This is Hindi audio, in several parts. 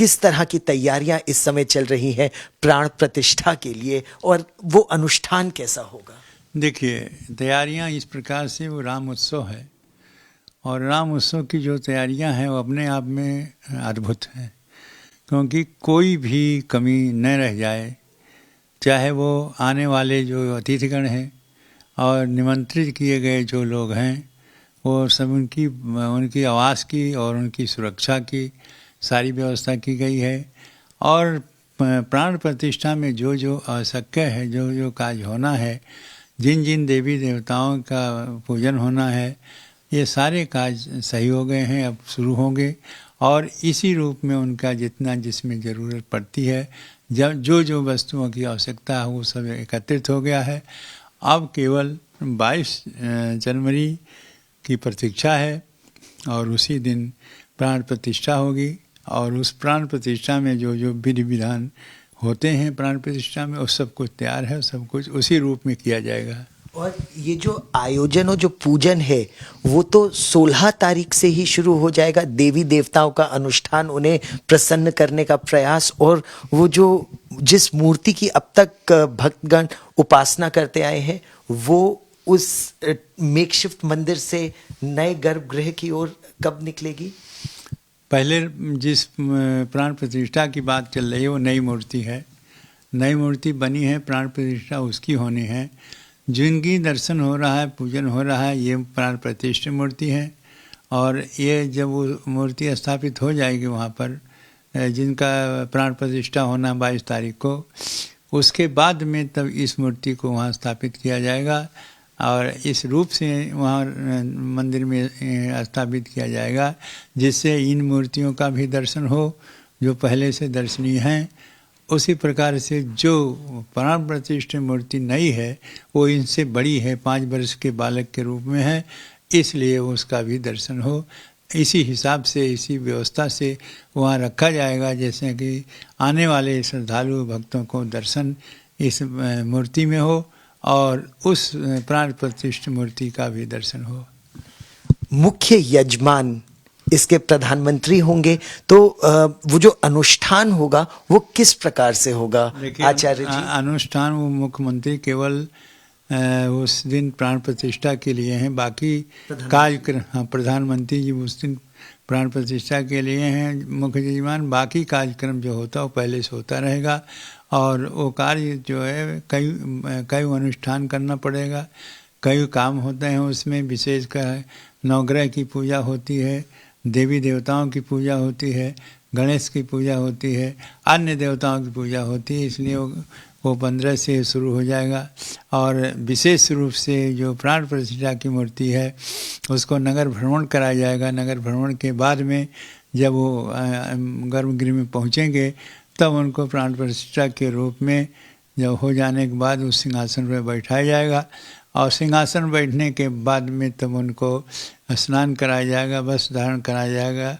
किस तरह की तैयारियां इस समय चल रही हैं प्राण प्रतिष्ठा के लिए, और वो अनुष्ठान कैसा होगा? देखिए, तैयारियां इस प्रकार से, वो राम उत्सव है और राम उत्सव की जो तैयारियां हैं वो अपने आप में अद्भुत हैं, क्योंकि कोई भी कमी न रह जाए। चाहे वो आने वाले जो अतिथिगण हैं और निमंत्रित किए गए जो लोग हैं, वो सब उनकी आवास की और उनकी सुरक्षा की सारी व्यवस्था की गई है। और प्राण प्रतिष्ठा में जो जो आवश्यक है, जो जो कार्य होना है, जिन जिन देवी देवताओं का पूजन होना है, ये सारे काज सही हो गए हैं, अब शुरू होंगे। और इसी रूप में उनका जितना जिसमें ज़रूरत पड़ती है, जब जो जो वस्तुओं की आवश्यकता है वो सब एकत्रित हो गया है। अब केवल 22 जनवरी की प्रतीक्षा है और उसी दिन प्राण प्रतिष्ठा होगी। और उस प्राण प्रतिष्ठा में जो जो विधि विधान होते हैं प्राण प्रतिष्ठा में, वो सब कुछ तैयार है, सब कुछ उसी रूप में किया जाएगा। और ये जो आयोजन और जो पूजन है वो तो 16 तारीख से ही शुरू हो जाएगा। देवी देवताओं का अनुष्ठान, उन्हें प्रसन्न करने का प्रयास, और वो जो जिस मूर्ति की अब तक भक्तगण उपासना करते आए हैं, वो उस मेकशिफ्ट मंदिर से नए गर्भगृह की ओर कब निकलेगी? पहले जिस प्राण प्रतिष्ठा की बात चल रही है वो नई मूर्ति है, नई मूर्ति बनी है, प्राण प्रतिष्ठा उसकी होनी है। जिनकी दर्शन हो रहा है, पूजन हो रहा है, ये प्राण प्रतिष्ठित मूर्ति है। और ये जब वो मूर्ति स्थापित हो जाएगी वहाँ पर, जिनका प्राण प्रतिष्ठा होना 22 तारीख को, उसके बाद में तब इस मूर्ति को वहाँ स्थापित किया जाएगा और इस रूप से वहाँ मंदिर में स्थापित किया जाएगा, जिससे इन मूर्तियों का भी दर्शन हो जो पहले से दर्शनीय हैं। उसी प्रकार से जो प्राण प्रतिष्ठित मूर्ति नई है वो इनसे बड़ी है, 5 वर्ष के बालक के रूप में है, इसलिए उसका भी दर्शन हो। इसी हिसाब से, इसी व्यवस्था से वहाँ रखा जाएगा, जैसे कि आने वाले श्रद्धालु भक्तों को दर्शन इस मूर्ति में हो और उस प्राण प्रतिष्ठित मूर्ति का भी दर्शन हो। मुख्य यजमान इसके प्रधानमंत्री होंगे, तो वो जो अनुष्ठान होगा वो किस प्रकार से होगा आचार्य जी? अनुष्ठान वो मुख्यमंत्री केवल उस दिन प्राण प्रतिष्ठा के लिए हैं, बाकी कार्यक्रम, हाँ, प्रधानमंत्री जी उस दिन प्राण प्रतिष्ठा के लिए हैं मुख्य यजमान। बाकी कार्यक्रम जो होता है वो पहले से होता रहेगा। और वो कार्य जो है कई अनुष्ठान करना पड़ेगा, कई काम होते हैं उसमें। विशेषकर नवग्रह की पूजा होती है, देवी देवताओं की पूजा होती है, गणेश की पूजा होती है, अन्य देवताओं की पूजा होती है, इसलिए वो 15 से शुरू हो जाएगा। और विशेष रूप से जो प्राण प्रतिष्ठा की मूर्ति है उसको नगर भ्रमण कराया जाएगा। नगर भ्रमण के बाद में जब वो गर्भगृह में पहुँचेंगे तब उनको प्राण प्रतिष्ठा के रूप में जब हो जाने के बाद उस सिंहासन पर बैठाया जाएगा। और सिंहासन बैठने के बाद में तब उनको स्नान कराया जाएगा, वस्त्र धारण कराया जाएगा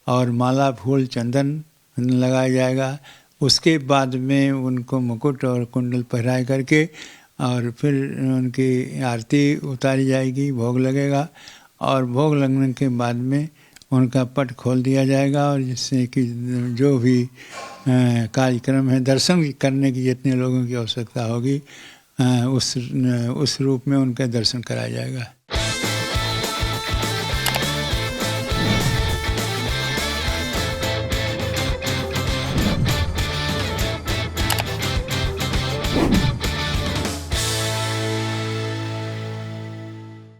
और माला फूल चंदन लगाया जाएगा। उसके बाद में उनको मुकुट और कुंडल पहनाए करके और फिर उनकी आरती उतारी जाएगी, भोग लगेगा। और भोग लगने के बाद में उनका पट खोल दिया जाएगा और जिससे कि जो भी कार्यक्रम है, दर्शन करने की जितने लोगों की आवश्यकता होगी उस रूप में उनका दर्शन कराया जाएगा।